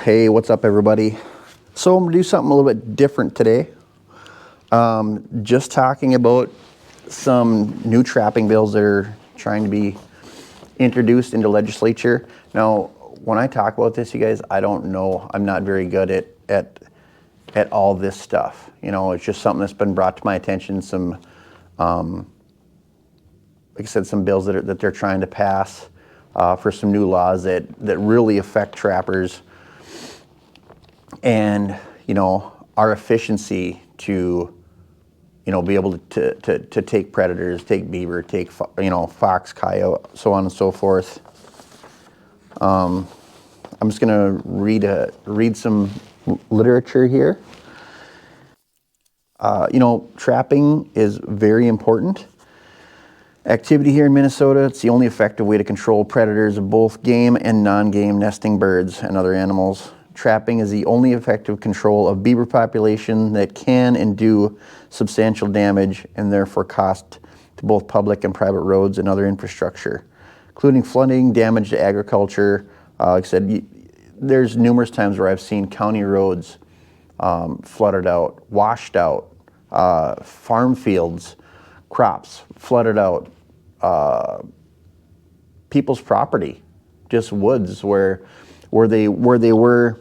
Hey, what's up everybody? So I'm gonna do something a little bit different today. Just talking about some new trapping bills that are trying to be introduced into legislature. Now, when I talk about this, you guys, I don't know. I'm not very good at all this stuff. You know, it's just something that's been brought to my attention. Some, like I said, some bills that they're trying to pass for some new laws that really affect trappers. And, you know, our efficiency to, you know, be able to take predators, take beaver, take, you know, fox, coyote, so on and so forth. I'm just going to read some literature here. You know, trapping is very important activity here in Minnesota. It's the only effective way to control predators of both game and non-game nesting birds and other animals. Trapping is the only effective control of beaver population that can and do substantial damage and therefore cost to both public and private roads and other infrastructure, including flooding, damage to agriculture. Like I said, there's numerous times where I've seen county roads flooded out, washed out, farm fields, crops flooded out, people's property, just woods where they were,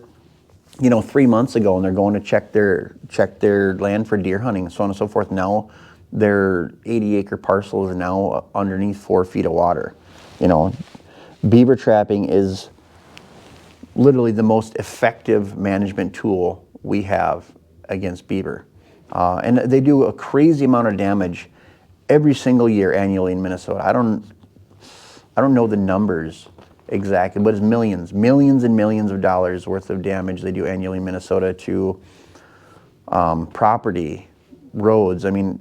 you know, 3 months ago, and they're going to check their land for deer hunting, so on and so forth. Now their 80-acre parcel is now underneath 4 feet of water. You know, beaver trapping is literally the most effective management tool we have against beaver, and they do a crazy amount of damage every single year annually in Minnesota. I don't know the numbers exactly, but it's millions and millions of dollars worth of damage they do annually in Minnesota to property, roads. I mean,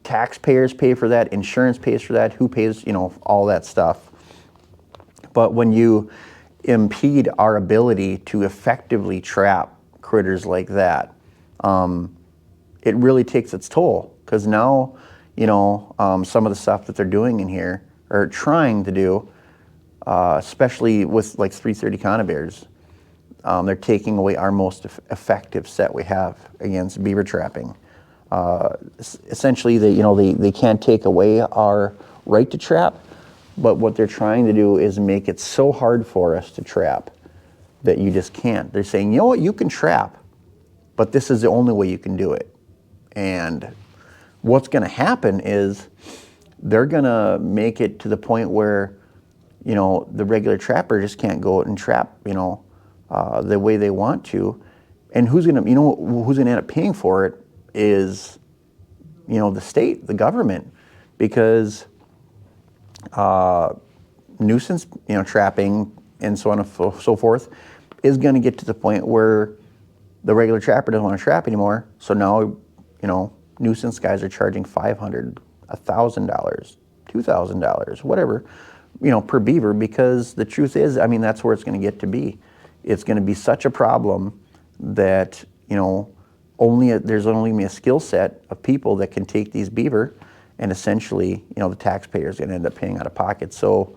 taxpayers pay for that, insurance pays for that, who pays, you know, all that stuff. But when you impede our ability to effectively trap critters like that, it really takes its toll, because now, you know, some of the stuff that they're doing in here, or trying to do, especially with like 330 conibears, they're taking away our most effective set we have against beaver trapping. Essentially, they can't take away our right to trap, but what they're trying to do is make it so hard for us to trap that you just can't. They're saying, you know what, you can trap, but this is the only way you can do it. And what's going to happen is they're going to make it to the point where, you know, the regular trapper just can't go out and trap, you know, the way they want to. And who's going to end up paying for it is, you know, the state, the government, because nuisance, you know, trapping and so on and so forth is going to get to the point where the regular trapper doesn't want to trap anymore. So now, you know, nuisance guys are charging $500, $1,000, $2,000, whatever, you know, per beaver, because the truth is, I mean, that's where it's going to get to be. It's going to be such a problem that, you know, there's only going to be a skill set of people that can take these beaver, and essentially, you know, the taxpayer is going to end up paying out of pocket. So,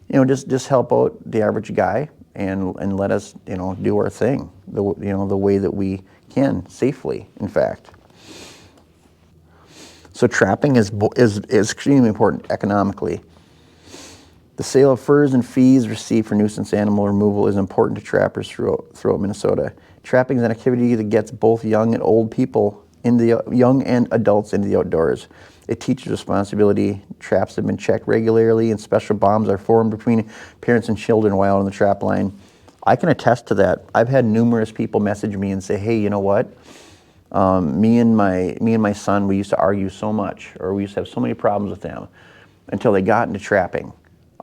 you know, just help out the average guy and let us, you know, do our thing, the way that we can safely, in fact. So trapping is extremely important economically. The sale of furs and fees received for nuisance animal removal is important to trappers throughout Minnesota. Trapping is an activity that gets both young and old people, young and adults, into the outdoors. It teaches responsibility. Traps have been checked regularly, and special bonds are formed between parents and children while on the trap line. I can attest to that. I've had numerous people message me and say, "Hey, you know what? Me and my son, we used to argue so much, or we used to have so many problems with them, until they got into trapping,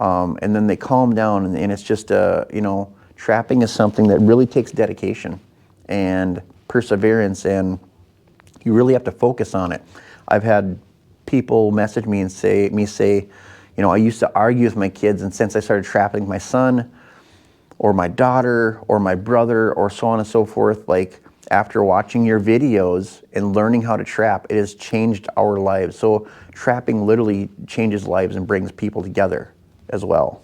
and then they calmed down." And it's just, you know, trapping is something that really takes dedication and perseverance, and you really have to focus on it. I've had people message me and say, you know, I used to argue with my kids, and since I started trapping my son, or my daughter, or my brother, or so on and so forth, like, after watching your videos and learning how to trap, it has changed our lives. So trapping literally changes lives and brings people together as well.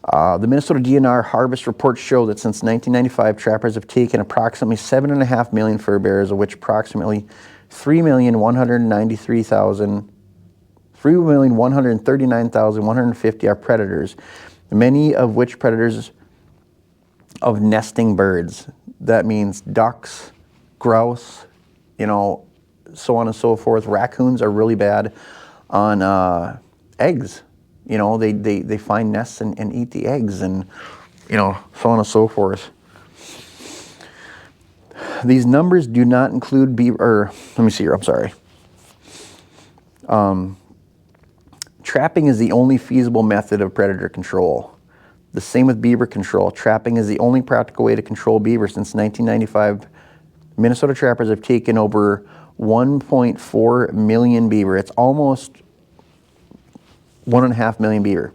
The Minnesota DNR harvest reports show that since 1995, trappers have taken approximately 7.5 million fur bearers, of which approximately 3,139,150 are predators, many of which predators of nesting birds. That means ducks, grouse, so on and so forth. Raccoons are really bad on eggs. They find nests and eat the eggs, and so on and so forth. These numbers do not include beaver. Let me see here. I'm sorry. Trapping is the only feasible method of predator control. The same with beaver control. Trapping is the only practical way to control beaver. Since 1995, Minnesota trappers have taken over 1.4 million beaver. It's almost 1.5 million beaver.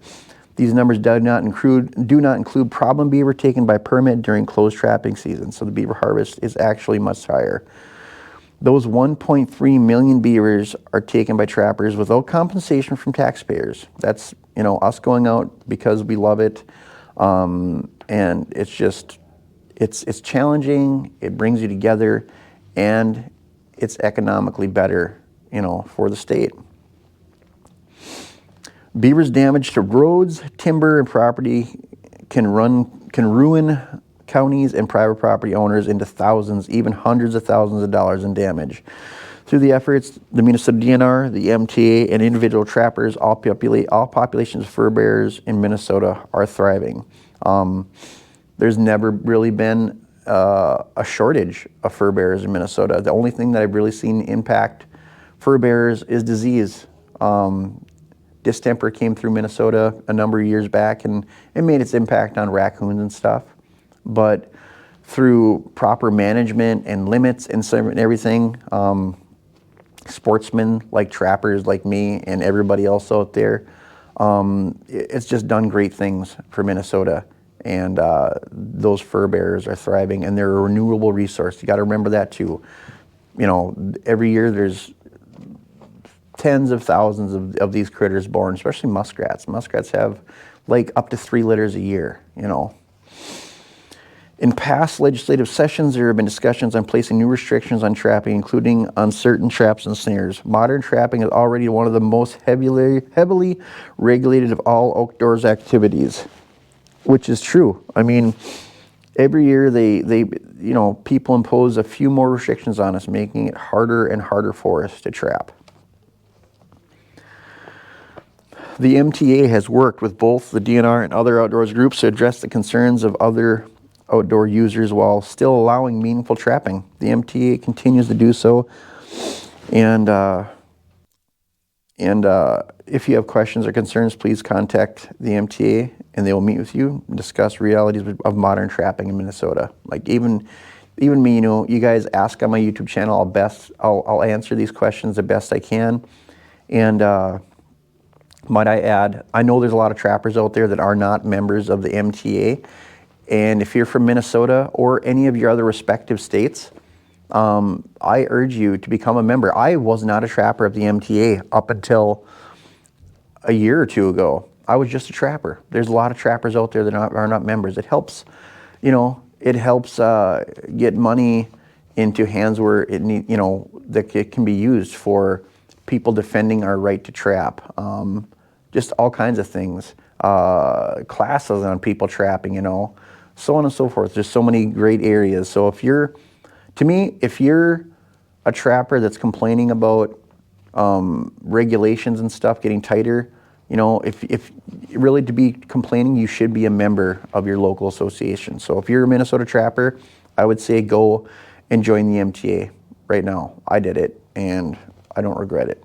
These numbers do not include problem beaver taken by permit during closed trapping season. So the beaver harvest is actually much higher. Those 1.3 million beavers are taken by trappers without compensation from taxpayers. That's us going out because we love it, and it's challenging. It brings you together, and it's economically better, for the state. Beaver's damage to roads, timber, and property can ruin counties and private property owners into thousands, even hundreds of thousands of dollars in damage. Through the efforts, the Minnesota DNR, the MTA, and individual trappers, all populations of fur bearers in Minnesota are thriving. There's never really been a shortage of fur bearers in Minnesota. The only thing that I've really seen impact fur bearers is disease. Distemper came through Minnesota a number of years back, and it made its impact on raccoons and stuff. But through proper management and limits and everything, sportsmen like trappers like me and everybody else out there, it's just done great things for Minnesota. And those fur bearers are thriving, and they're a renewable resource. You got to remember that too. Every year there's tens of thousands of these critters born, especially muskrats. Muskrats have up to 3 litters a year, In past legislative sessions, there have been discussions on placing new restrictions on trapping, including on certain traps and snares. Modern trapping is already one of the most heavily regulated of all outdoors activities, which is true. I mean, every year people impose a few more restrictions on us, making it harder and harder for us to trap. The MTA has worked with both the DNR and other outdoors groups to address the concerns of other outdoor users while still allowing meaningful trapping. The MTA continues to do so, and if you have questions or concerns, please contact the MTA, and they will meet with you and discuss realities of modern trapping in Minnesota. Even me, you guys ask on my YouTube channel. I'll answer these questions the best I can, and might I add, I know there's a lot of trappers out there that are not members of the MTA, and if you're from Minnesota or any of your other respective states, I urge you to become a member. I was not a trapper of the MTA up until a year or two ago. I was just a trapper. There's a lot of trappers out there that are not members. It helps, get money into hands where that it can be used for people defending our right to trap. Just all kinds of things. Classes on people trapping, so on and so forth. There's so many great areas. So if you're a trapper that's complaining about regulations and stuff getting tighter, if really to be complaining, you should be a member of your local association. So if you're a Minnesota trapper, I would say go and join the MTA right now. I did it, and I don't regret it.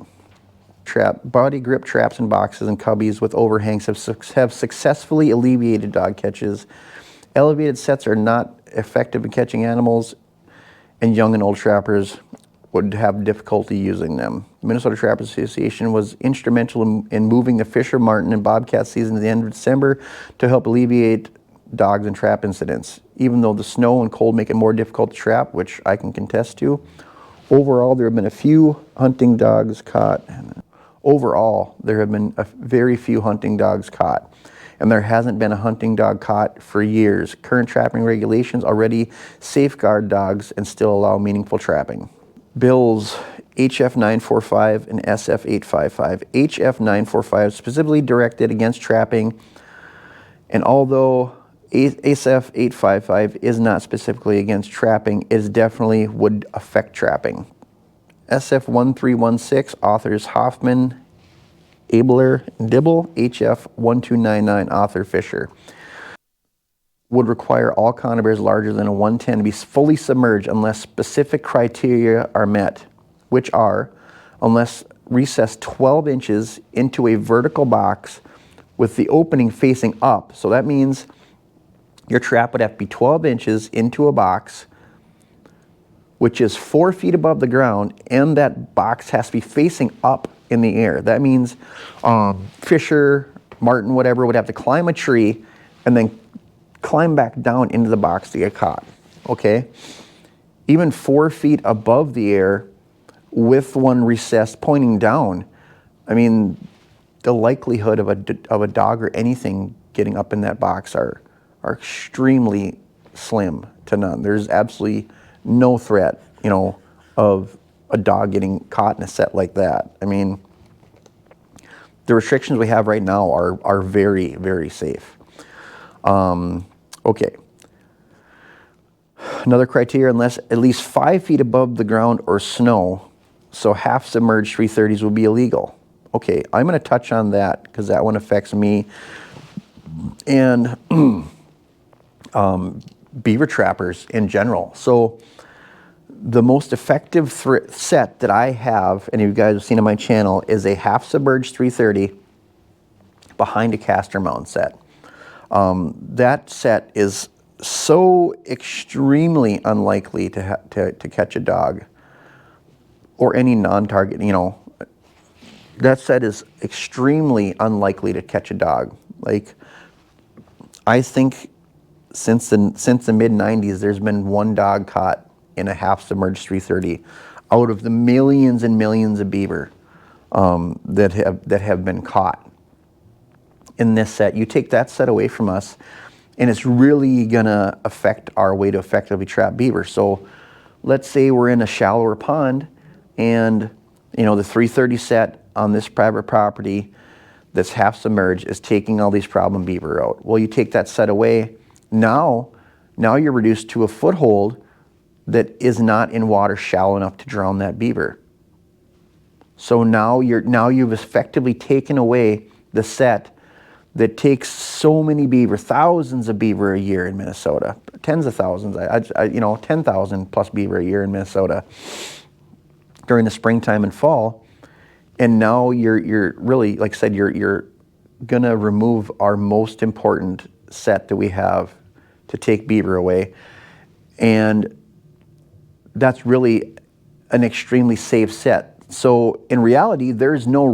Body grip traps and boxes and cubbies with overhangs have successfully alleviated dog catches. Elevated sets are not effective in catching animals, and young and old trappers would have difficulty using them. The Minnesota Trappers Association was instrumental in moving the Fisher, Martin, and Bobcat season to the end of December to help alleviate dogs and trap incidents. Even though the snow and cold make it more difficult to trap, which I can contest to, overall there have been a few hunting dogs caught. Overall, there have been very few hunting dogs caught. and there hasn't been a hunting dog caught for years. Current trapping regulations already safeguard dogs and still allow meaningful trapping. Bills HF 945 and SF 855. HF 945 specifically directed against trapping, and although SF 855 is not specifically against trapping, it definitely would affect trapping. SF 1316, authors Hoffman, Abler, and Dibble. HF 1299, author Fisher. Would require all conibears larger than a 110 to be fully submerged unless specific criteria are met, which are unless recessed 12 inches into a vertical box with the opening facing up. So that means your trap would have to be 12 inches into a box, which is 4 feet above the ground, and that box has to be facing up in the air. That means Fisher, Martin, whatever, would have to climb a tree and then climb back down into the box to get caught, okay? Even 4 feet above the air with one recessed pointing down, I mean, the likelihood of a dog or anything getting up in that box are extremely slim to none. There's absolutely no threat, you know, of a dog getting caught in a set like that. I mean, the restrictions we have right now are very, very safe. Okay. Another criteria, unless at least 5 feet above the ground or snow, so half submerged 330s will be illegal. Okay, I'm going to touch on that because that one affects me and beaver trappers in general. So the most effective set that I have, and you guys have seen on my channel, is a half submerged 330 behind a caster mount set. That set is so extremely unlikely to catch a dog or any non-target, you know. That set is extremely unlikely to catch a dog. Like, I think since the mid-90s, there's been one dog caught in a half-submerged 330 out of the millions and millions of beaver that have been caught in this set. You take that set away from us, and it's really gonna affect our way to effectively trap beaver. So let's say we're in a shallower pond, and you know the 330 set on this private property that's half submerged is taking all these problem beaver out. Well, you take that set away, now you're reduced to a foothold that is not in water shallow enough to drown that beaver. So now you've effectively taken away the set that takes so many beaver, thousands of beaver a year in Minnesota, tens of thousands, 10,000 plus beaver a year in Minnesota during the springtime and fall. And now you're really, like I said, you're gonna remove our most important set that we have to take beaver away. And that's really an extremely safe set. So in reality, there is no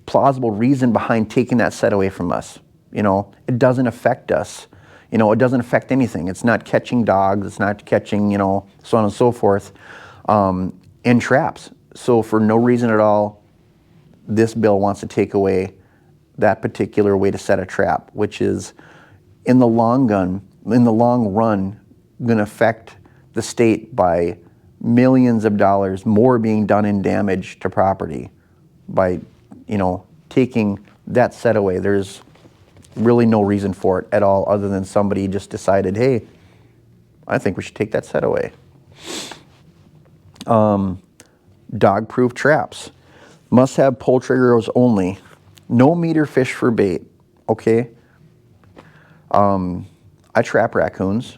plausible reason behind taking that set away from us. You know, it doesn't affect us. You know, it doesn't affect anything. It's not catching dogs, it's not catching, you know, so on and so forth, in traps. So for no reason at all, this bill wants to take away that particular way to set a trap, which is in the long run, going to affect the state by millions of dollars more being done in damage to property by, you know, taking that set away. There's really no reason for it at all other than somebody just decided, hey, I think we should take that set away. Dog-proof traps. Must have pull triggers only. No meter fish for bait. Okay. I trap raccoons.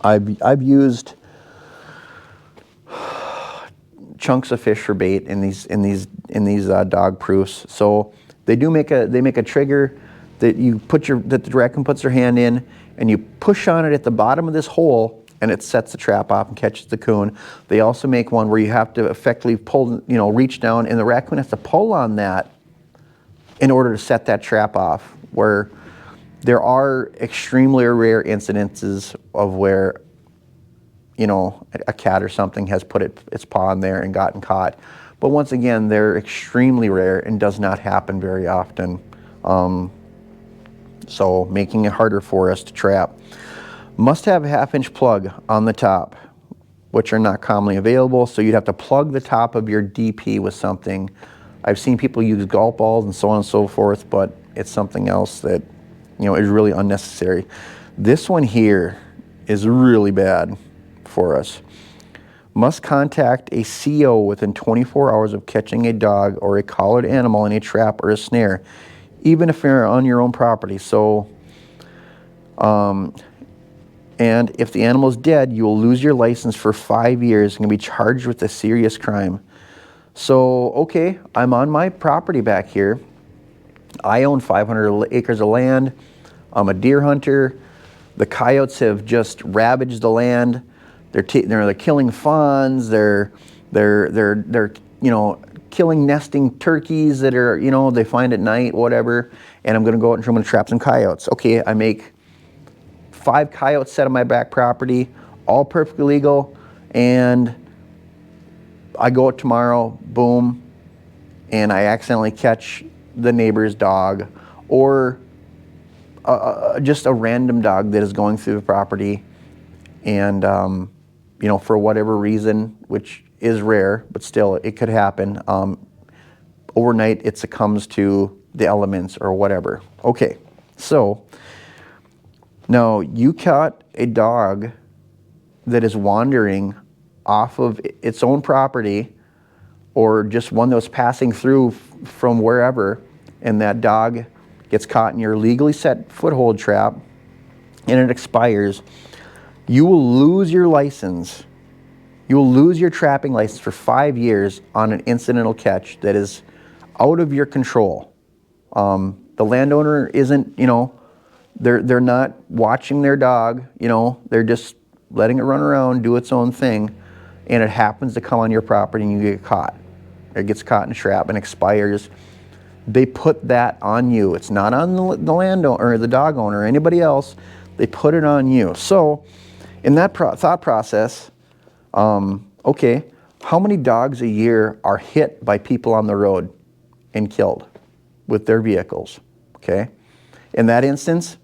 I've used chunks of fish for bait in these dog proofs. So they make a trigger that the raccoon puts their hand in, and you push on it at the bottom of this hole, and it sets the trap off and catches the coon. They also make one where you have to effectively pull, you know, reach down, and the raccoon has to pull on that in order to set that trap off. Where there are extremely rare incidences of where, you know, a cat or something has put its paw in there and gotten caught. But once again, they're extremely rare and does not happen very often. So making it harder for us to trap. Must have a 1/2-inch plug on the top, which are not commonly available, so you'd have to plug the top of your DP with something. I've seen people use golf balls and so on and so forth, but it's something else that, is really unnecessary. This one here is really bad for us. Must contact a CO within 24 hours of catching a dog or a collared animal in a trap or a snare, even if you're on your own property. So, and if the animal is dead, you will lose your license for 5 years and can be charged with a serious crime. So, okay, I'm on my property back here. I own 500 acres of land. I'm a deer hunter. The coyotes have just ravaged the land. They're killing fawns. They're killing nesting turkeys that are they find at night, whatever. And I'm going to go out and I'm going to trap some coyotes. Okay, I make 5 coyotes set on my back property, all perfectly legal, and I go out tomorrow, boom, and I accidentally catch the neighbor's dog or just a random dog that is going through the property, and for whatever reason, which is rare, but still it could happen, overnight it succumbs to the elements or whatever. Okay, so now you caught a dog that is wandering off of its own property, or just one that was passing through from wherever, and that dog gets caught in your legally set foothold trap and it expires. You will lose your license. You will lose your trapping license for 5 years on an incidental catch that is out of your control. The landowner isn't, they're not watching their dog, they're just letting it run around, do its own thing, and it happens to come on your property and you get caught. It gets caught in a trap and expires. They put that on you. It's not on the landowner or the dog owner or anybody else. They put it on you. So in that thought process, okay, how many dogs a year are hit by people on the road and killed with their vehicles? Okay, in that instance,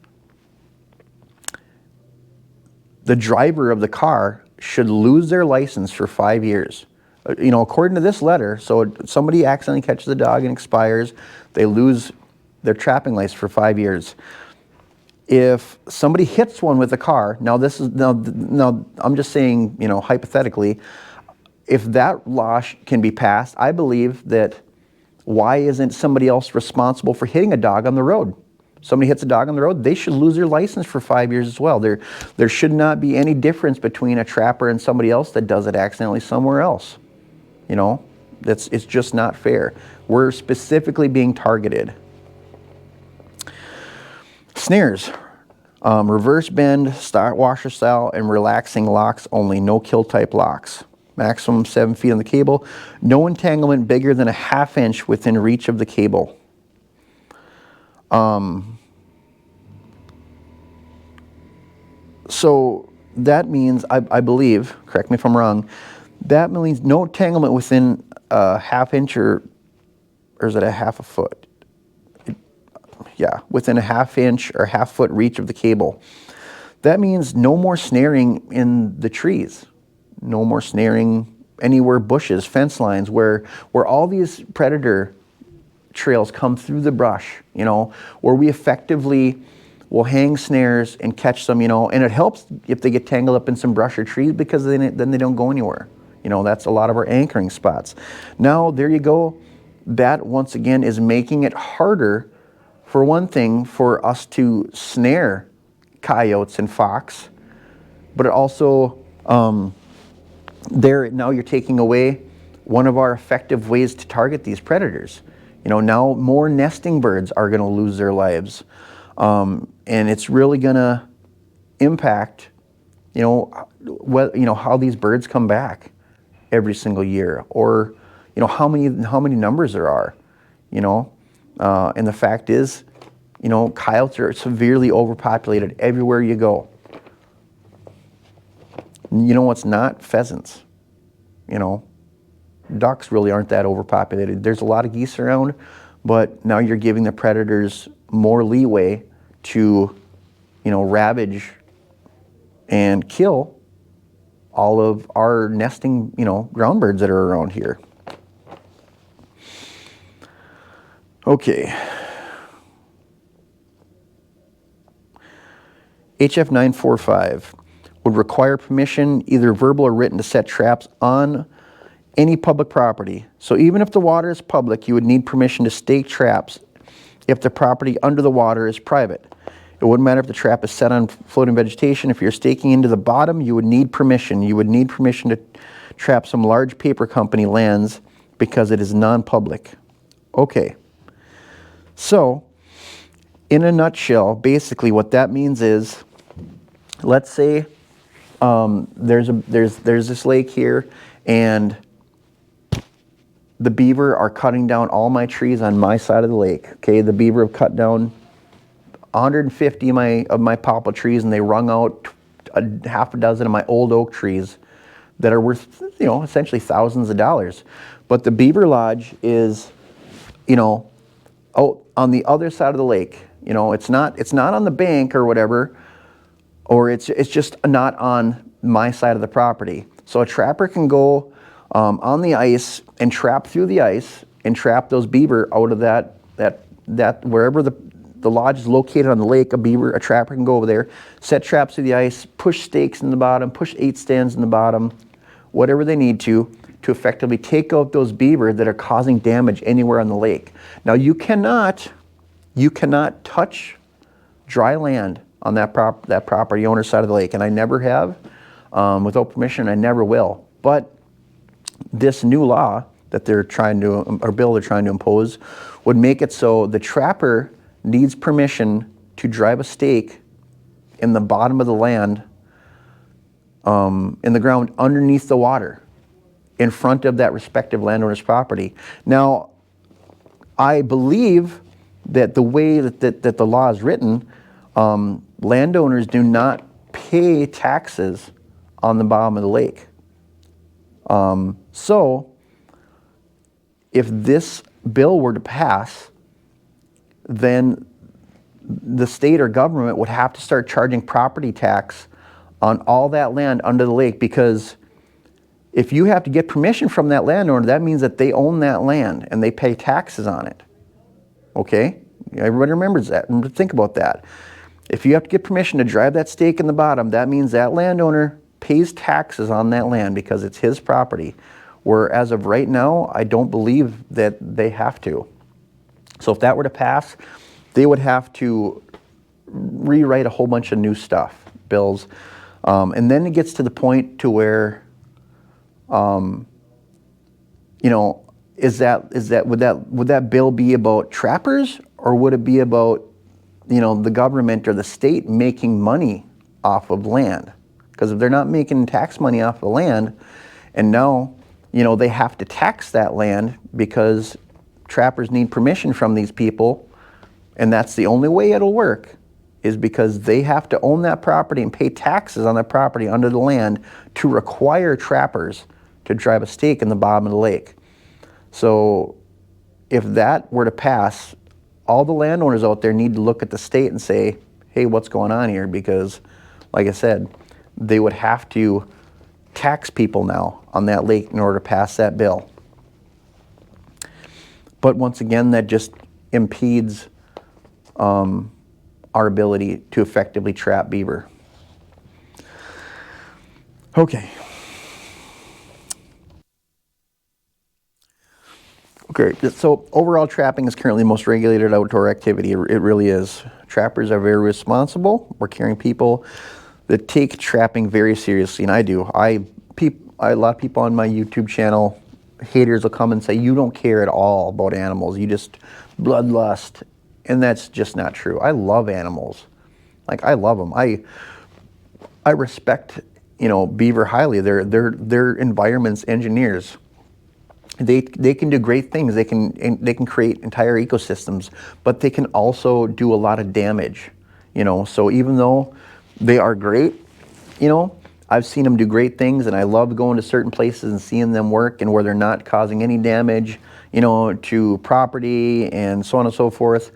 the driver of the car should lose their license for 5 years. According to this letter, so somebody accidentally catches a dog and expires, they lose their trapping license for 5 years. If somebody hits one with a car, now I'm just saying, hypothetically, if that law can be passed, I believe that why isn't somebody else responsible for hitting a dog on the road? Somebody hits a dog on the road, they should lose their license for 5 years as well. There should not be any difference between a trapper and somebody else that does it accidentally somewhere else. It's just not fair. We're specifically being targeted. Snares, reverse bend, start washer style, and relaxing locks only, no kill type locks. Maximum 7 feet on the cable. No entanglement bigger than a 1/2 inch within reach of the cable. So that means, I believe, correct me if I'm wrong, that means no entanglement within a 1/2 inch or is it a 1/2 foot? Yeah, within a 1/2 inch or 1/2 foot reach of the cable. That means no more snaring in the trees. No more snaring anywhere, bushes, fence lines, where all these predator trails come through the brush, where we effectively will hang snares and catch them, and it helps if they get tangled up in some brush or trees, because then they don't go anywhere. That's a lot of our anchoring spots. Now, there you go. That, once again, is making it harder, for one thing, for us to snare coyotes and fox, but it also, now you're taking away one of our effective ways to target these predators. Now more nesting birds are going to lose their lives. And it's really going to impact, how these birds come back every single year, or, how many numbers there are, and the fact is, coyotes are severely overpopulated everywhere you go. What's not? Pheasants. Ducks really aren't that overpopulated. There's a lot of geese around, but now you're giving the predators more leeway to, ravage and kill all of our nesting, ground birds that are around here. Okay. HF 945 would require permission, either verbal or written, to set traps on any public property. So even if the water is public, you would need permission to stake traps if the property under the water is private. It wouldn't matter if the trap is set on floating vegetation. If you're staking into the bottom, you would need permission. You would need permission to trap some large paper company lands because it is non-public. Okay. So, in a nutshell, basically what that means is, let's say there's this lake here, and the beaver are cutting down all my trees on my side of the lake. Okay, the beaver have cut down 150 of my poplar trees, and they wrung out half a dozen of my old oak trees that are worth, essentially thousands of dollars. But the beaver lodge is, out on the other side of the lake. It's not on the bank or whatever, or it's just not on my side of the property. So a trapper can go on the ice and trap through the ice and trap those beaver out of that wherever the lodge is located on the lake. A trapper can go over there, set traps through the ice, push stakes in the bottom, push 8 stands in the bottom, whatever they need to effectively take out those beaver that are causing damage anywhere on the lake. Now you cannot touch dry land on that property owner's side of the lake, and I never have, without permission. I never will. But this new law that bill they're trying to impose would make it so the trapper needs permission to drive a stake in the bottom of the land, in the ground underneath the water, in front of that respective landowner's property. Now, I believe that the way that the law is written, landowners do not pay taxes on the bottom of the lake. So, if this bill were to pass, then the state or government would have to start charging property tax on all that land under the lake, because if you have to get permission from that landowner, that means that they own that land and they pay taxes on it. Okay? Everybody remembers that. And think about that. If you have to get permission to drive that stake in the bottom, that means that landowner pays taxes on that land because it's his property. Where as of right now, I don't believe that they have to. So if that were to pass, they would have to rewrite a whole bunch of new stuff, bills. And then it gets to the point to where, would that bill be about trappers, or would it be about, the government or the state making money off of land? Because if they're not making tax money off the land, and now, they have to tax that land because trappers need permission from these people, and that's the only way it'll work, is because they have to own that property and pay taxes on that property under the land to require trappers to drive a stake in the bottom of the lake. So if that were to pass, all the landowners out there need to look at the state and say, hey, what's going on here? Because, like I said, they would have to tax people now on that lake in order to pass that bill. But once again, that just impedes our ability to effectively trap beaver. Okay. Okay, so overall trapping is currently the most regulated outdoor activity. It really is. Trappers are very responsible. We're caring people that take trapping very seriously, and I do. A lot of people on my YouTube channel, haters will come and say, you don't care at all about animals. You just bloodlust. And that's just not true. I love animals. Like, I love them. I respect, beaver highly. They're environment's engineers. They can do great things. They can create entire ecosystems, but they can also do a lot of damage. So even though they are great, I've seen them do great things, and I love going to certain places and seeing them work, and where they're not causing any damage, to property and so on and so forth.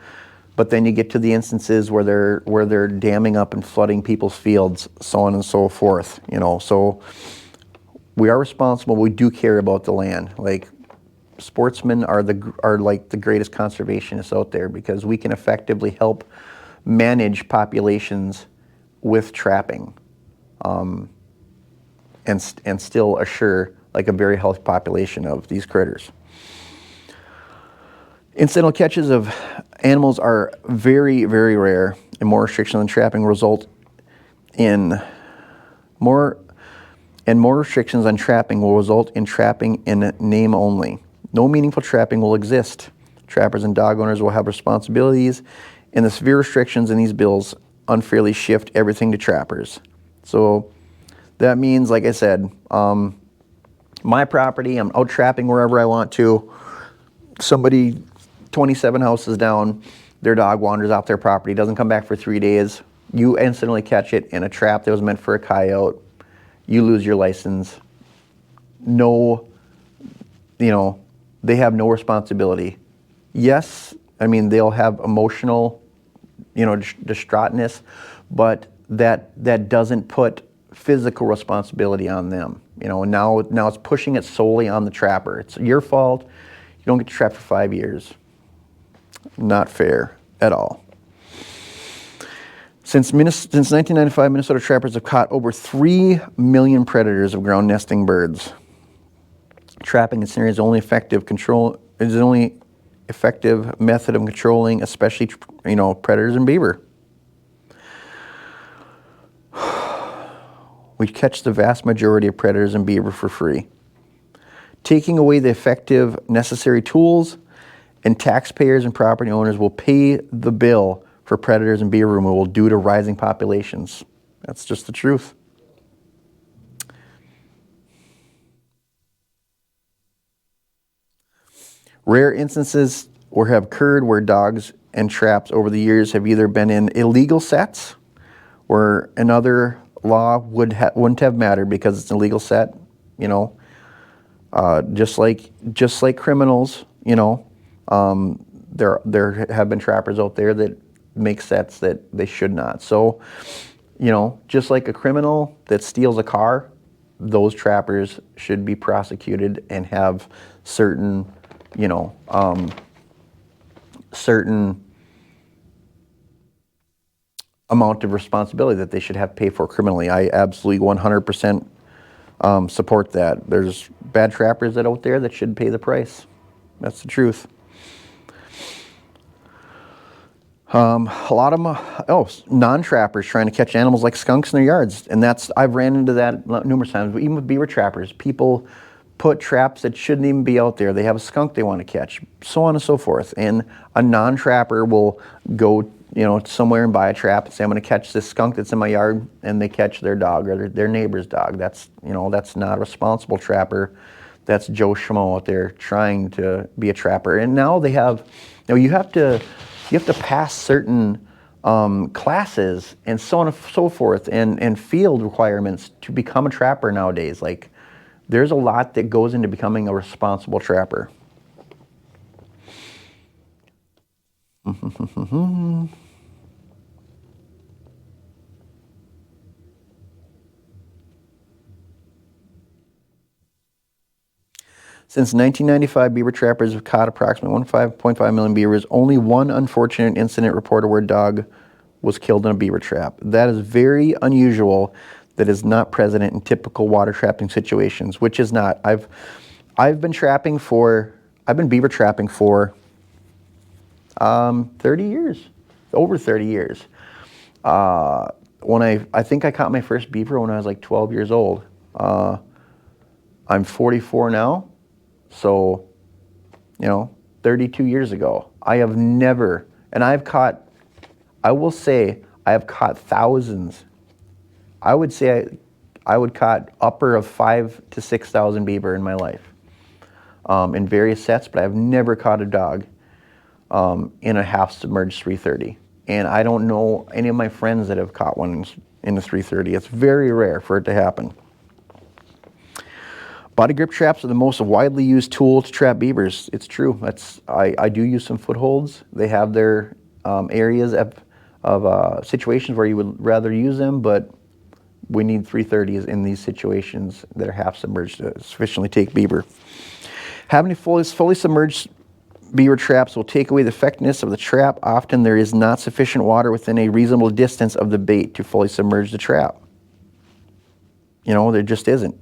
But then you get to the instances where they're damming up and flooding people's fields, so on and so forth. So we are responsible. We do care about the land. Like, sportsmen are like the greatest conservationists out there, because we can effectively help manage populations with trapping, and still assure like a very healthy population of these critters. Incidental catches of animals are very, very rare, and more restrictions on trapping result in more restrictions on trapping will result in trapping in name only. No meaningful trapping will exist. Trappers and dog owners will have responsibilities, and the severe restrictions in these bills unfairly shift everything to trappers. So that means, like I said, my property, I'm out trapping wherever I want to. Somebody 27 houses down, their dog wanders off their property, doesn't come back for 3 days. You instantly catch it in a trap that was meant for a coyote. You lose your license. No, they have no responsibility. Yes, I mean, they'll have emotional, distraughtness, but that doesn't put physical responsibility on them. Now it's pushing it solely on the trapper. It's your fault. You don't get to trap for 5 years. Not fair at all. Since 1995, Minnesota trappers have caught over 3 million predators of ground nesting birds. Trapping is the only effective method of controlling, especially predators and beaver. We catch the vast majority of predators and beaver for free. Taking away the effective, necessary tools, and taxpayers and property owners will pay the bill for predators and beaver removal due to rising populations. That's just the truth. Rare instances have occurred where dogs and traps over the years have either been in illegal sets, where another law wouldn't have mattered because it's an illegal set, just like criminals, there have been trappers out there that make sets that they should not. So, just like a criminal that steals a car, those trappers should be prosecuted and have certain amount of responsibility that they should have to pay for criminally. I absolutely 100% support that. There's bad trappers out there that should pay the price. That's the truth. A lot of them, non-trappers trying to catch animals like skunks in their yards, and I've ran into that numerous times. Even with beaver trappers, people put traps that shouldn't even be out there. They have a skunk they want to catch, so on and so forth. And a non-trapper will go, somewhere and buy a trap and say, "I'm going to catch this skunk that's in my yard," and they catch their dog or their neighbor's dog. That's not a responsible trapper. That's Joe Schmo out there trying to be a trapper. And now they have, you have to pass certain classes and so on and so forth, and field requirements to become a trapper nowadays. Like, there's a lot that goes into becoming a responsible trapper. Since 1995, beaver trappers have caught approximately 1.5 million beavers. Only one unfortunate incident reported where a dog was killed in a beaver trap. That is very unusual. That is not present in typical water trapping situations, which is not. I've been beaver trapping for 30 years, over 30 years. When I think I caught my first beaver when I was like 12 years old. I'm 44 now, so 32 years ago. I have never, and I will say I have caught thousands. I would say I would caught upper of 5,000 to 6,000 beaver in my life, in various sets, but I've never caught a dog in a half-submerged 330. And I don't know any of my friends that have caught one in a 330. It's very rare for it to happen. Body grip traps are the most widely used tool to trap beavers. It's true. I do use some footholds. They have their areas of situations where you would rather use them, but we need 330s in these situations that are half submerged to sufficiently take beaver. Having fully submerged beaver traps will take away the effectiveness of the trap. Often there is not sufficient water within a reasonable distance of the bait to fully submerge the trap. You know, there just isn't.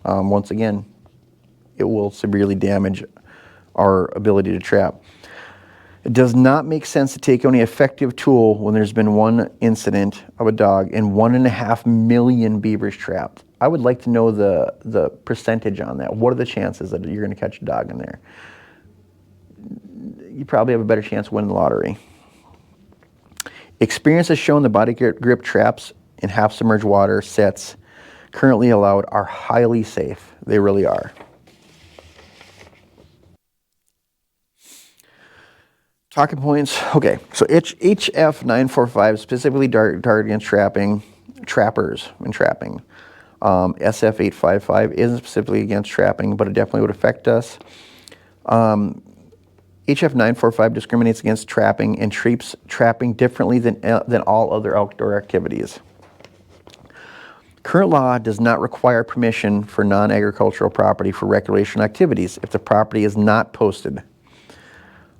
Once again, it will severely damage our ability to trap. It does not make sense to take only effective tool when there's been one incident of a dog and 1.5 million beavers trapped. I would like to know the percentage on that. What are the chances that you're going to catch a dog in there? You probably have a better chance of winning the lottery. Experience has shown the body grip traps in half submerged water sets currently allowed are highly safe. They really are. Talking points. Okay, so HF945 specifically targeted against trappers and trapping. SF855 isn't specifically against trapping, but it definitely would affect us. HF945 discriminates against trapping and treats trapping differently than all other outdoor activities. Current law does not require permission for non-agricultural property for recreational activities if the property is not posted.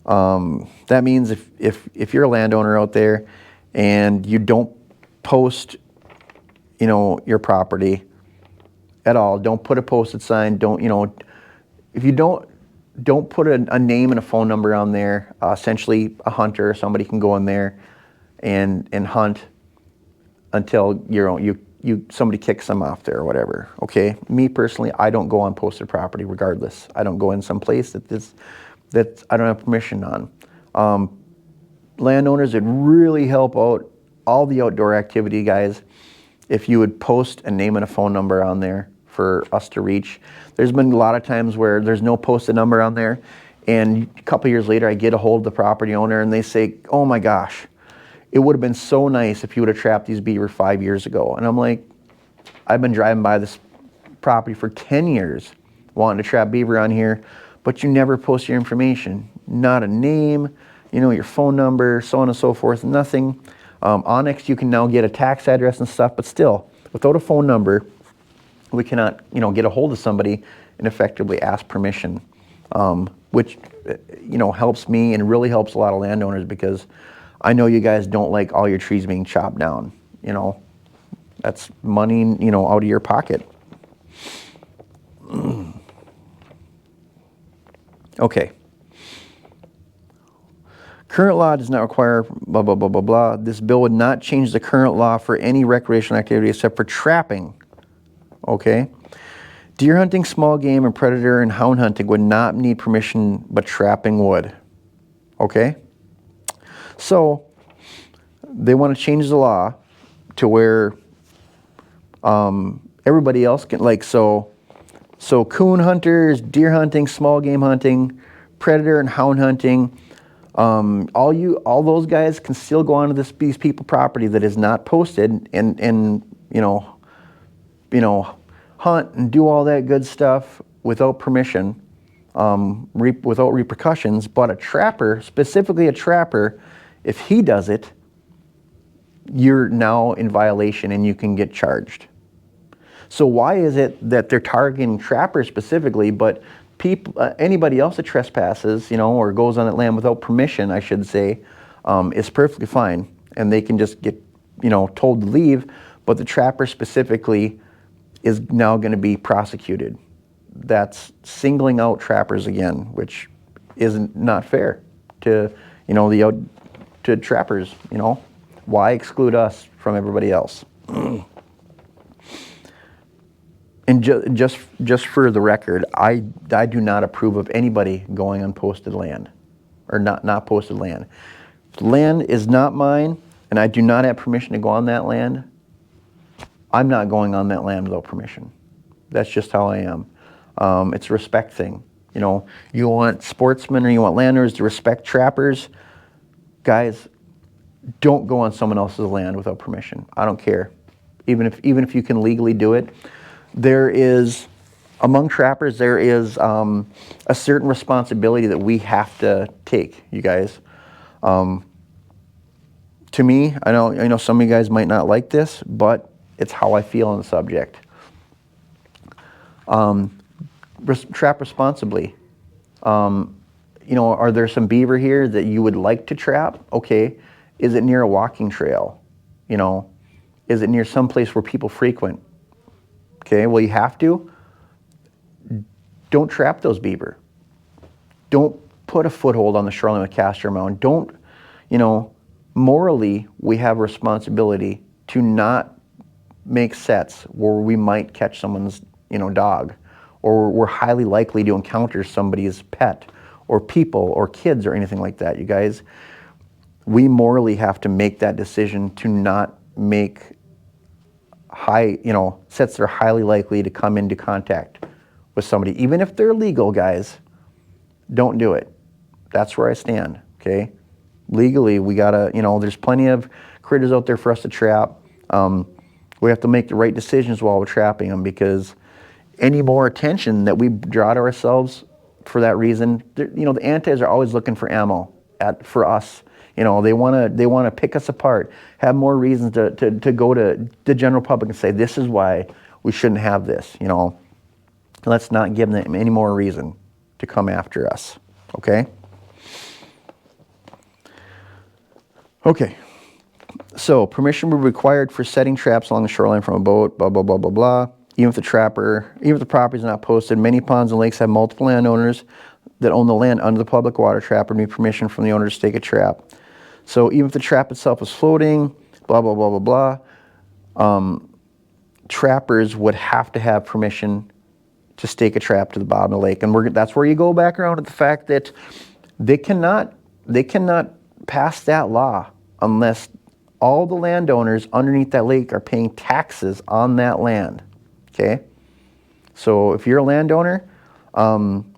That means if you're a landowner out there and you don't post, you know, your property at all, don't put a posted sign, don't, you know, if you don't put a name and a phone number on there, essentially a hunter or somebody can go in there and hunt until somebody kicks them off there or whatever. Okay, me personally, I don't go on posted property regardless. I don't go in some place that I don't have permission on. Landowners, it really help out all the outdoor activity guys if you would post a name and a phone number on there for us to reach. There's been a lot of times where there's no posted number on there, and a couple years later I get a hold of the property owner and they say, oh my gosh, it would have been so nice if you would have trapped these beaver 5 years ago. And I'm like, I've been driving by this property for 10 years wanting to trap beaver on here, but you never post your information. Not a name, you know, your phone number, so on and so forth, nothing. Onyx, you can now get a tax address and stuff, but still, without a phone number, we cannot, you know, get a hold of somebody and effectively ask permission, which, you know, helps me and really helps a lot of landowners because I know you guys don't like all your trees being chopped down. You know, that's money, you know, out of your pocket. Okay. Current law does not require blah, blah, blah, blah, blah. This bill would not change the current law for any recreational activity except for trapping. Okay. Deer hunting, small game, and predator and hound hunting would not need permission, but trapping would. Okay. So they want to change the law to where everybody else can, like, so coon hunters, deer hunting, small game hunting, predator and hound hunting, all those guys can still go onto these people property that is not posted and you know hunt and do all that good stuff without permission, without repercussions. But a trapper, specifically a trapper, if he does it, you're now in violation and you can get charged. So why is it that they're targeting trappers specifically, but people, anybody else that trespasses, you know, or goes on that land without permission, I should say, is perfectly fine, and they can just get, you know, told to leave. But the trapper specifically is now going to be prosecuted. That's singling out trappers again, which isn't not fair to, you know, to trappers. You know, why exclude us from everybody else? And just for the record, I do not approve of anybody going on posted land, or not posted land. If land is not mine, and I do not have permission to go on that land, I'm not going on that land without permission. That's just how I am. It's a respect thing. You know, you want sportsmen or you want landowners to respect trappers. Guys, don't go on someone else's land without permission. I don't care. Even if you can legally do it. There is, among trappers, there is a certain responsibility that we have to take, you guys. To me, I know some of you guys might not like this, but it's how I feel on the subject. Trap responsibly. Are there some beaver here that you would like to trap? Okay. Is it near a walking trail? Is it near some place where people frequent? Okay, well, you have to. Don't trap those beaver. Don't put a foothold on the shoreline with Castor Mountain. Don't, morally, we have a responsibility to not make sets where we might catch someone's, dog, or we're highly likely to encounter somebody's pet, or people, or kids, or anything like that. You guys, we morally have to make that decision to not make sets that are highly likely to come into contact with somebody. Even if they're legal, guys, don't do it. That's where I stand, okay? Legally, we gotta, there's plenty of critters out there for us to trap. We have to make the right decisions while we're trapping them, because any more attention that we draw to ourselves for that reason, the antis are always looking for ammo for us. They want to pick us apart, have more reasons to go to the general public and say, this is why we shouldn't have this. Let's not give them any more reason to come after us. Okay? Okay. So permission will be required for setting traps along the shoreline from a boat, blah, blah, blah, blah, blah. Even if the property is not posted, many ponds and lakes have multiple landowners that own the land under the public water trap or need permission from the owner to stake a trap. So even if the trap itself is floating, blah, blah, blah, blah, blah, trappers would have to have permission to stake a trap to the bottom of the lake. And that's where you go back around to the fact that they cannot pass that law unless all the landowners underneath that lake are paying taxes on that land. Okay? So if you're a landowner,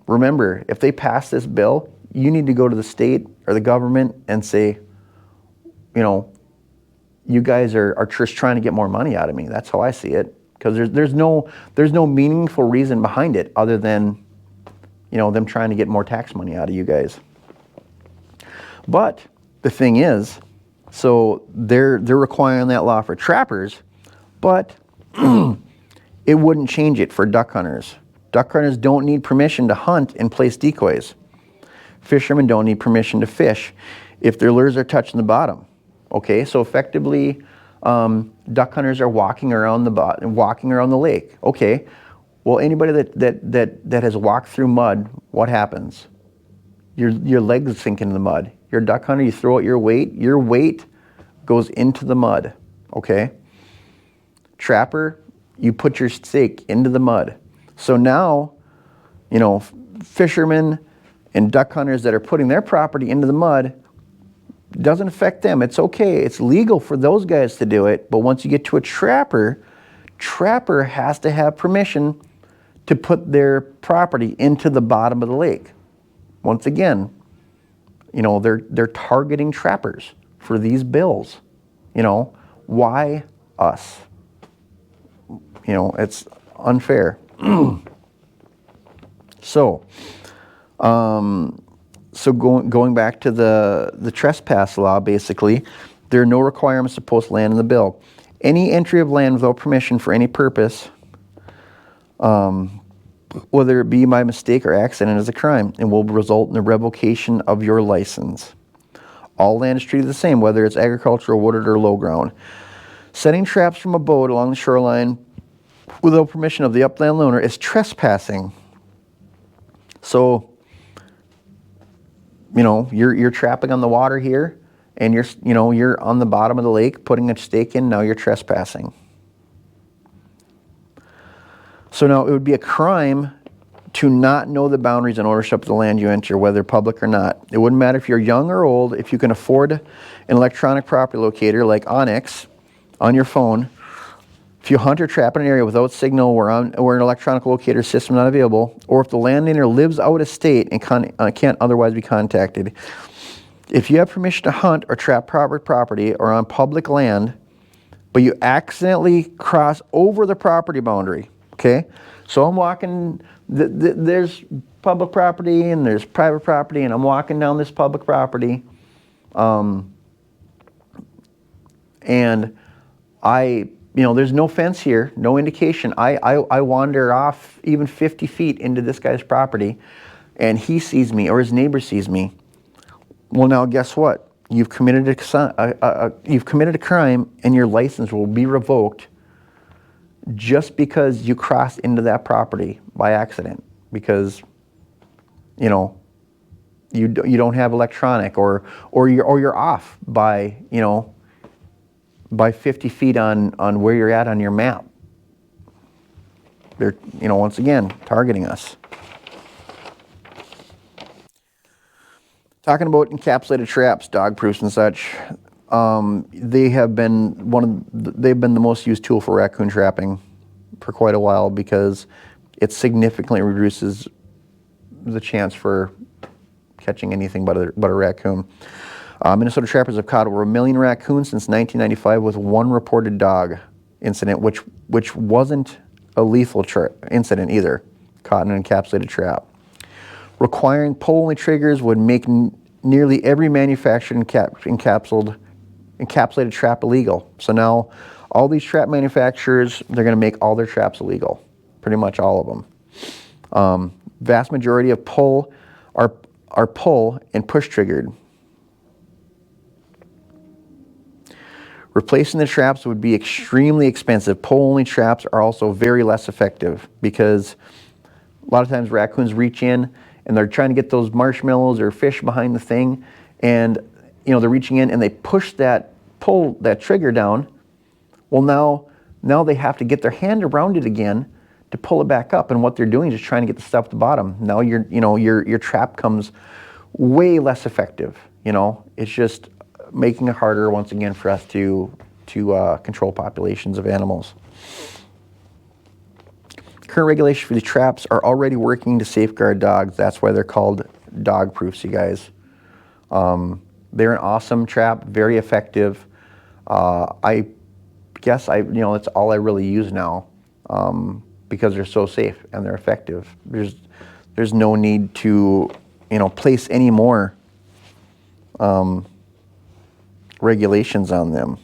remember, if they pass this bill, you need to go to the state or the government and say, you guys are just trying to get more money out of me. That's how I see it. Because there's no meaningful reason behind it other than, them trying to get more tax money out of you guys. But the thing is, so they're requiring that law for trappers, but it wouldn't change it for duck hunters. Duck hunters don't need permission to hunt and place decoys. Fishermen don't need permission to fish if their lures are touching the bottom. Okay, so effectively, duck hunters are walking around the lake. Okay, well, anybody that has walked through mud, what happens? Your legs sink into the mud. You're a duck hunter, you throw out your weight goes into the mud. Okay, trapper, you put your stake into the mud. So now, fishermen and duck hunters that are putting their property into the mud, doesn't affect them. It's okay. It's legal for those guys to do it. But once you get to a trapper has to have permission to put their property into the bottom of the lake. Once again, they're targeting trappers for these bills. Why us? It's unfair. So going back to the trespass law, basically, there are no requirements to post land in the bill. Any entry of land without permission for any purpose, whether it be by mistake or accident, is a crime and will result in the revocation of your license. All land is treated the same, whether it's agricultural, wooded, or low ground. Setting traps from a boat along the shoreline without permission of the upland owner is trespassing. So, you're trapping on the water here, and you're on the bottom of the lake putting a stake in. Now you're trespassing. So now it would be a crime to not know the boundaries and ownership of the land you enter, whether public or not. It wouldn't matter if you're young or old. If you can afford an electronic property locator like Onyx on your phone, if you hunt or trap in an area without signal or an electronic locator system not available, or if the landowner lives out of state and can't otherwise be contacted, if you have permission to hunt or trap private property or on public land, but you accidentally cross over the property boundary, okay? So I'm walking, there's public property and there's private property, and I'm walking down this public property. And there's no fence here, no indication. I wander off even 50 feet into this guy's property, and he sees me, or his neighbor sees me. Well, now guess what? You've committed a crime, and your license will be revoked just because you crossed into that property by accident, because you don't have electronic, or you're off by 50 feet on where you're at on your map. They're once again targeting us. Talking about encapsulated traps, dog proofs and such, they've been the most used tool for raccoon trapping for quite a while, because it significantly reduces the chance for catching anything but a raccoon. Minnesota trappers have caught over 1 million raccoons since 1995, with one reported dog incident, which wasn't a lethal incident either, caught in an encapsulated trap. Requiring pull-only triggers would make nearly every manufactured encapsulated trap illegal. So now all these trap manufacturers, they're going to make all their traps illegal, pretty much all of them. Vast majority of pull are pull and push triggered. Replacing the traps would be extremely expensive. Pull-only traps are also very less effective, because a lot of times raccoons reach in and they're trying to get those marshmallows or fish behind the thing, and they're reaching in and they pull that trigger down. Well, now they have to get their hand around it again to pull it back up, and what they're doing is just trying to get the stuff at the bottom. Now your trap comes way less effective. It's just making it harder once again for us to control populations of animals. Current regulations for these traps are already working to safeguard dogs. That's why they're called dog proofs, you guys. They're an awesome trap, very effective. I guess that's all I really use now, because they're so safe and they're effective. There's no need to place any more regulations on them.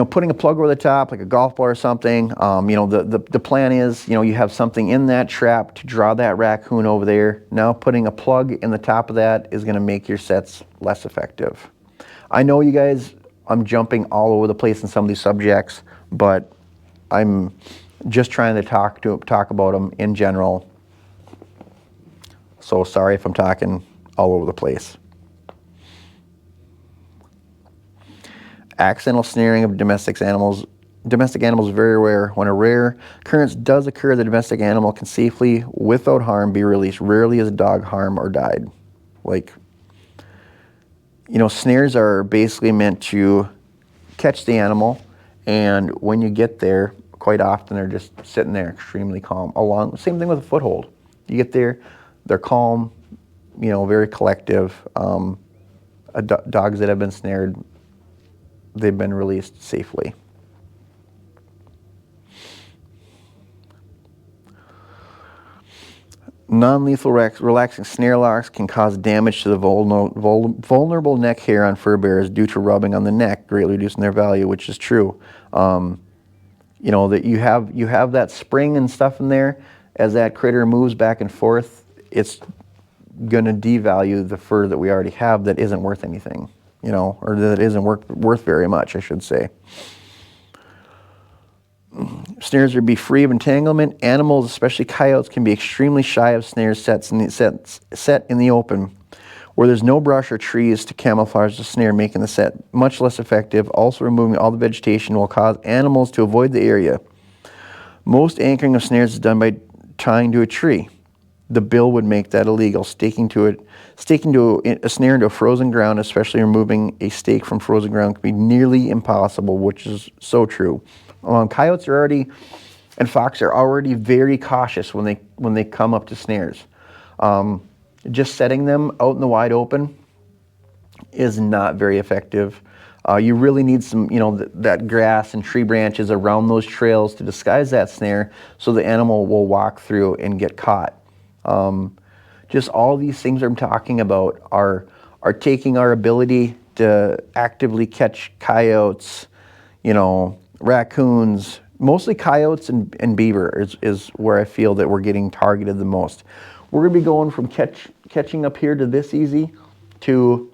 Putting a plug over the top, like a golf ball or something, the plan is, you have something in that trap to draw that raccoon over there. Now putting a plug in the top of that is going to make your sets less effective. I know you guys, I'm jumping all over the place in some of these subjects, but I'm just trying to talk about them in general. So sorry if I'm talking all over the place. Accidental snaring of domestic animals is very rare. When a rare occurrence does occur, the domestic animal can safely, without harm, be released. Rarely is a dog harmed or died. Snares are basically meant to catch the animal, and when you get there, quite often they're just sitting there extremely calm. Same thing with a foothold. You get there, they're calm, very collective. Dogs that have been snared, they've been released safely. Non-lethal relaxing snare locks can cause damage to the vulnerable neck hair on fur bearers due to rubbing on the neck, greatly reducing their value, which is true. That you have that spring and stuff in there. As that critter moves back and forth, it's going to devalue the fur that we already have that isn't worth anything. Or that isn't worth very much, I should say. Snares would be free of entanglement. Animals, especially coyotes, can be extremely shy of snares set in the open, where there's no brush or trees to camouflage the snare, making the set much less effective. Also, removing all the vegetation will cause animals to avoid the area. Most anchoring of snares is done by tying to a tree. The bill would make that illegal. Staking a snare into a frozen ground, especially removing a stake from frozen ground, can be nearly impossible, which is so true. Coyotes and fox are already very cautious when they come up to snares. Just setting them out in the wide open is not very effective. You really need some, that grass and tree branches around those trails to disguise that snare, so the animal will walk through and get caught. just all these things I'm talking about are taking our ability to actively catch coyotes, raccoons, mostly coyotes and beaver is where I feel that we're getting targeted the most. We're going to be going from catching up here to this easy to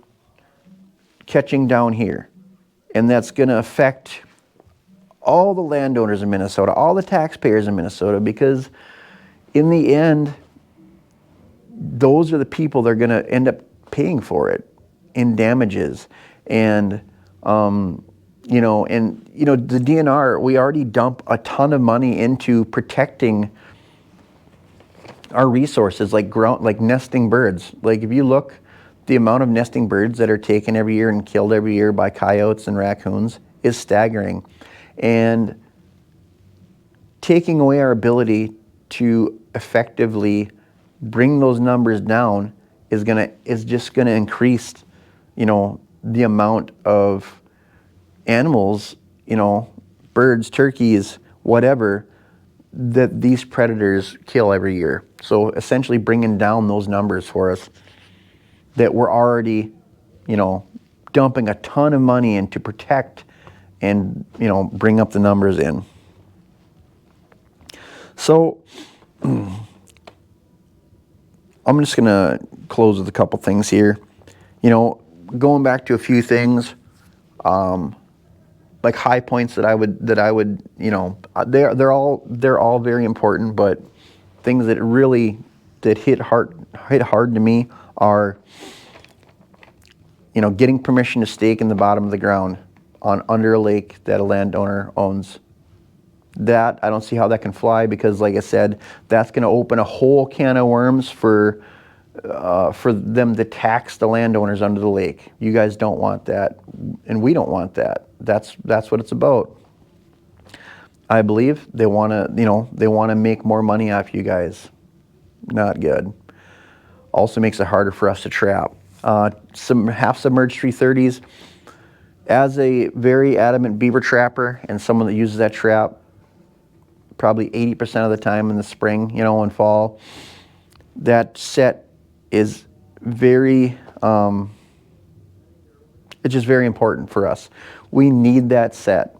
catching down here. And that's going to affect all the landowners in Minnesota, all the taxpayers in Minnesota, because in the end, those are the people that are going to end up paying for it in damages. And, the DNR, we already dump a ton of money into protecting our resources, like nesting birds. Like if you look, the amount of nesting birds that are taken every year and killed every year by coyotes and raccoons is staggering. And taking away our ability to effectively bring those numbers down is just gonna increase, the amount of animals, birds, turkeys, whatever, that these predators kill every year. So essentially bringing down those numbers for us that we're already, dumping a ton of money in to protect and, bring up the numbers in. So I'm just gonna close with a couple things here. Going back to a few things, like high points that I would, they're all very important, but things that hit hard to me are, getting permission to stake in the bottom of the ground under a lake that a landowner owns. That, I don't see how that can fly, because like I said, that's going to open a whole can of worms for them to tax the landowners under the lake. You guys don't want that, and we don't want that. That's what it's about. I believe they want to make more money off you guys. Not good. Also makes it harder for us to trap. Some half-submerged 330s. As a very adamant beaver trapper and someone that uses that trap probably 80% of the time in the spring, and fall, that set is very, it's just very important for us. We need that set.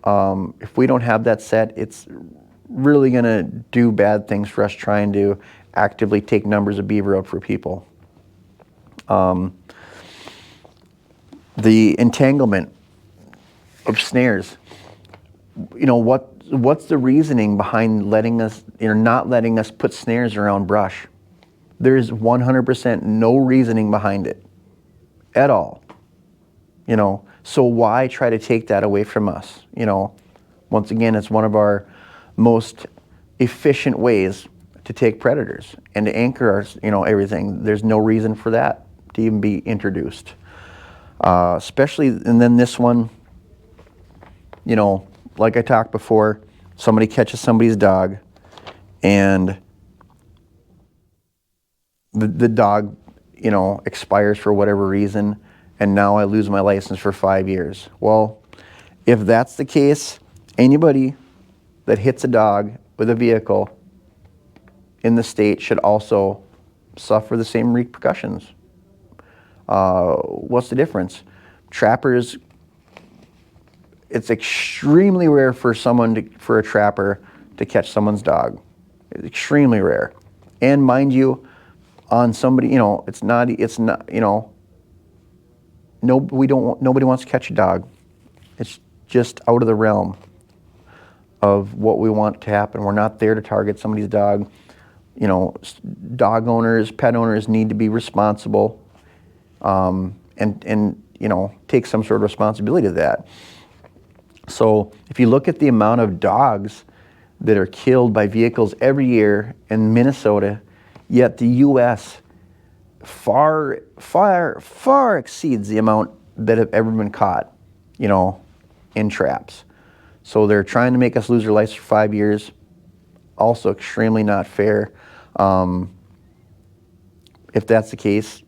If we don't have that set, it's really going to do bad things for us trying to actively take numbers of beaver out for people. The entanglement of snares. What's the reasoning behind letting us, not letting us put snares around brush? There's 100% no reasoning behind it at all. So why try to take that away from us? Once again, it's one of our most efficient ways to take predators and to anchor our, everything. There's no reason for that to even be introduced. Especially, and then this one, like I talked before, somebody catches somebody's dog, and the dog, expires for whatever reason, and now I lose my license for 5 years. Well, if that's the case, anybody that hits a dog with a vehicle in the state should also suffer the same repercussions. What's the difference? Trappers, it's extremely rare for a trapper to catch someone's dog. It's extremely rare. And mind you, on somebody, nobody wants to catch a dog. It's just out of the realm of what we want to happen. We're not there to target somebody's dog. Dog owners, pet owners need to be responsible, and take some sort of responsibility to that. So if you look at the amount of dogs that are killed by vehicles every year in Minnesota, yet the U.S. far exceeds the amount that have ever been caught, in traps. So they're trying to make us lose our lives for 5 years. Also extremely not fair. If that's the case,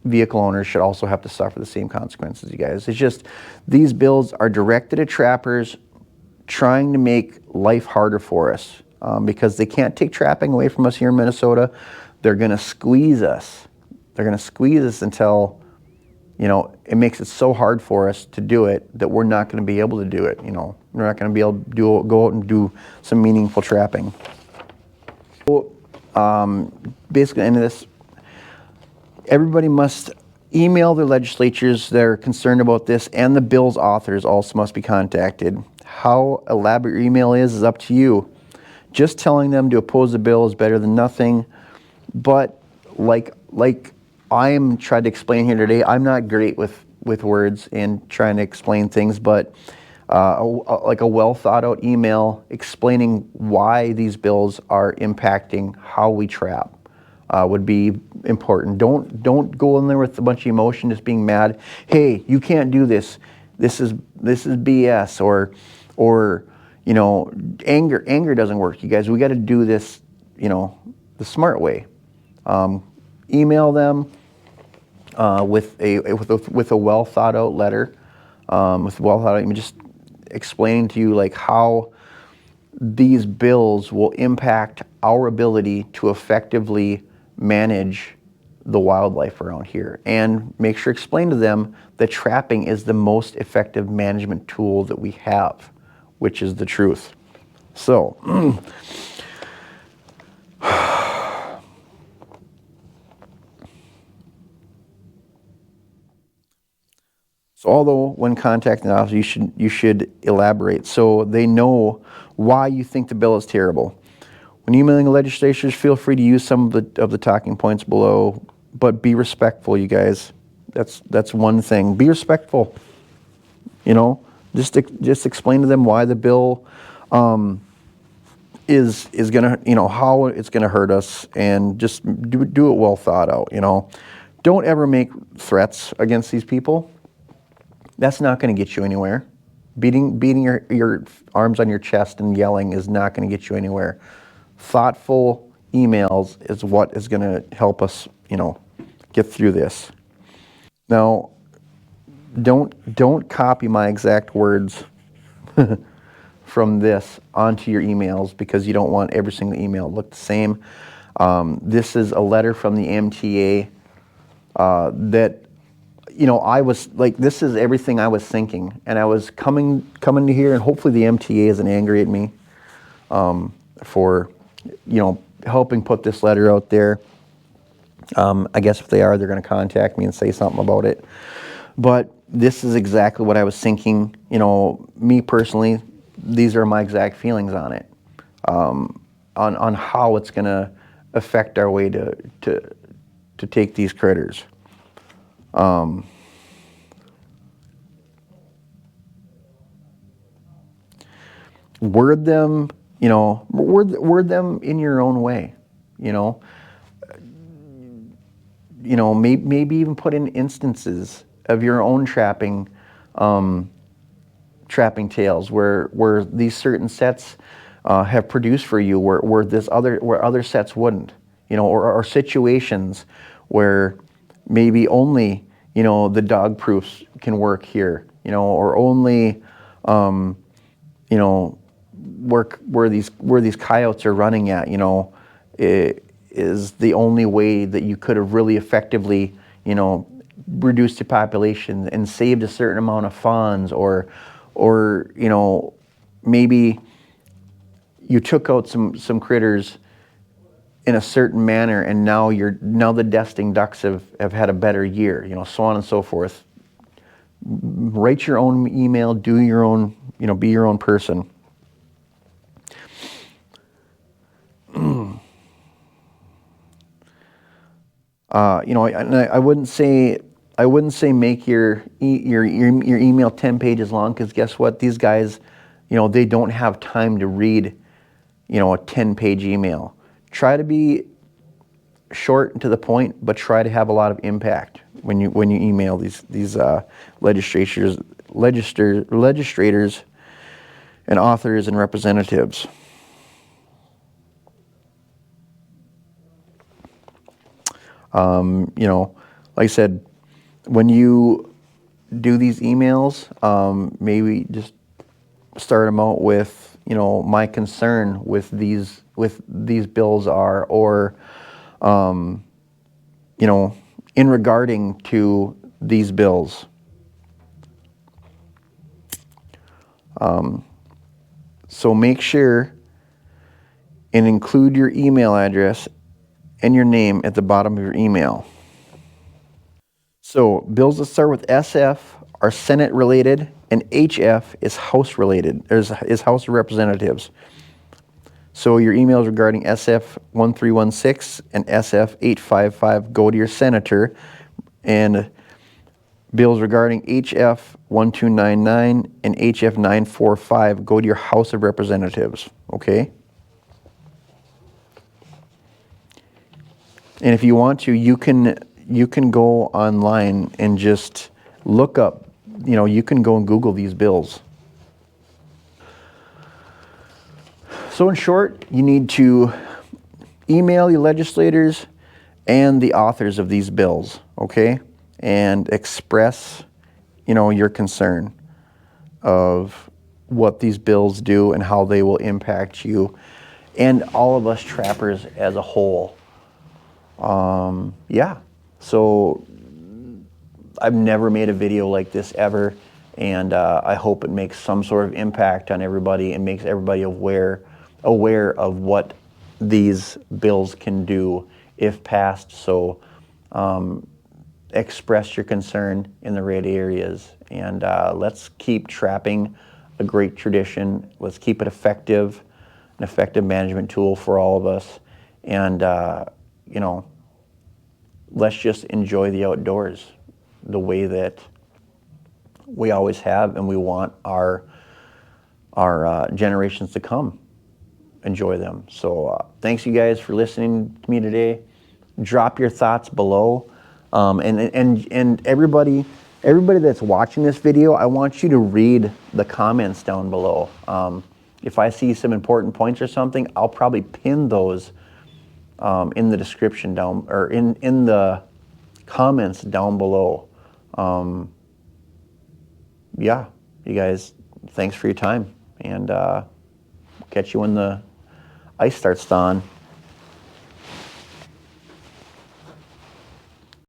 vehicle owners should also have to suffer the same consequences, you guys. It's just, these bills are directed at trappers trying to make life harder for us, because they can't take trapping away from us here in Minnesota. they're going to squeeze us. They're going to squeeze us until, it makes it so hard for us to do it that we're not going to be able to do it. We're not going to be able to go out and do some meaningful trapping. So, basically, end of this, everybody must email their legislatures that are concerned about this, and the bill's authors also must be contacted. How elaborate your email is up to you. Just telling them to oppose the bill is better than nothing. But like I am trying to explain here today, I'm not great with words and trying to explain things, but like a well thought out email explaining why these bills are impacting how we trap would be important. Don't go in there with a bunch of emotion, just being mad. Hey, you can't do this. This is BS, or anger doesn't work. You guys, we got to do this, the smart way. Email them with a well thought out letter, just explaining to you like how these bills will impact our ability to effectively manage the wildlife around here, and make sure to explain to them that trapping is the most effective management tool that we have, which is the truth. So although when contacting the office, you should elaborate so they know why you think the bill is terrible. When emailing the legislatures, feel free to use some of the talking points below, but be respectful, you guys. That's one thing. Be respectful. Just explain to them why the bill is gonna, how it's gonna hurt us, and just do it well thought out. Don't ever make threats against these people. That's not going to get you anywhere. Beating your arms on your chest and yelling is not going to get you anywhere. Thoughtful emails is what is going to help us, get through this. Now, don't copy my exact words from this onto your emails, because you don't want every single email to look the same. This is a letter from the MTA that, I was like, this is everything I was thinking, and I was coming to here, and hopefully the MTA isn't angry at me for, helping put this letter out there. I guess if they are, they're going to contact me and say something about it. But this is exactly what I was thinking. Me personally, these are my exact feelings on it, on how it's going to affect our way to take these critters. Word them, word them in your own way, maybe even put in instances of your own trapping tales where these certain sets have produced for you, where other sets wouldn't, or situations where maybe only, the dog proofs can work here, or only, where these coyotes are running at, is the only way that you could have really effectively, reduced the population and saved a certain amount of funds, or maybe you took out some critters in a certain manner, and now the nesting ducks have had a better year, so on and so forth. Write your own email, do your own, be your own person. I wouldn't say make your email 10 pages long, because guess what? These guys, they don't have time to read, a 10-page email. Try to be short and to the point, but try to have a lot of impact when you email these legislators and authors and representatives. Like I said, when you do these emails, maybe just start them out with, my concern with these bills are, or you know, in regarding to these bills. So make sure and include your email address and your name at the bottom of your email. So bills that start with SF are Senate related, and HF is House related, is House of Representatives. So your emails regarding SF 1316 and SF 855 go to your senator, and bills regarding HF 1299 and HF 945 go to your House of Representatives, okay? And if you want to, you can go online and just look up, you know, you can go and Google these bills. So in short, you need to email your legislators and the authors of these bills, okay? And express, you know, your concern of what these bills do and how they will impact you and all of us trappers as a whole. Yeah, so I've never made a video like this ever, and I hope it makes some sort of impact on everybody and makes everybody aware of what these bills can do if passed. So express your concern in the right areas, and let's keep trapping a great tradition. Let's keep it effective, an effective management tool for all of us, and you know, let's just enjoy the outdoors the way that we always have, and we want our generations to come enjoy them. So thanks you guys for listening to me today. Drop your thoughts below, and everybody that's watching this video, I want you to read the comments down below. If I see some important points or something, I'll probably pin those in the description down, or in the comments down below. Yeah, you guys, thanks for your time, and catch you when the ice starts thawing.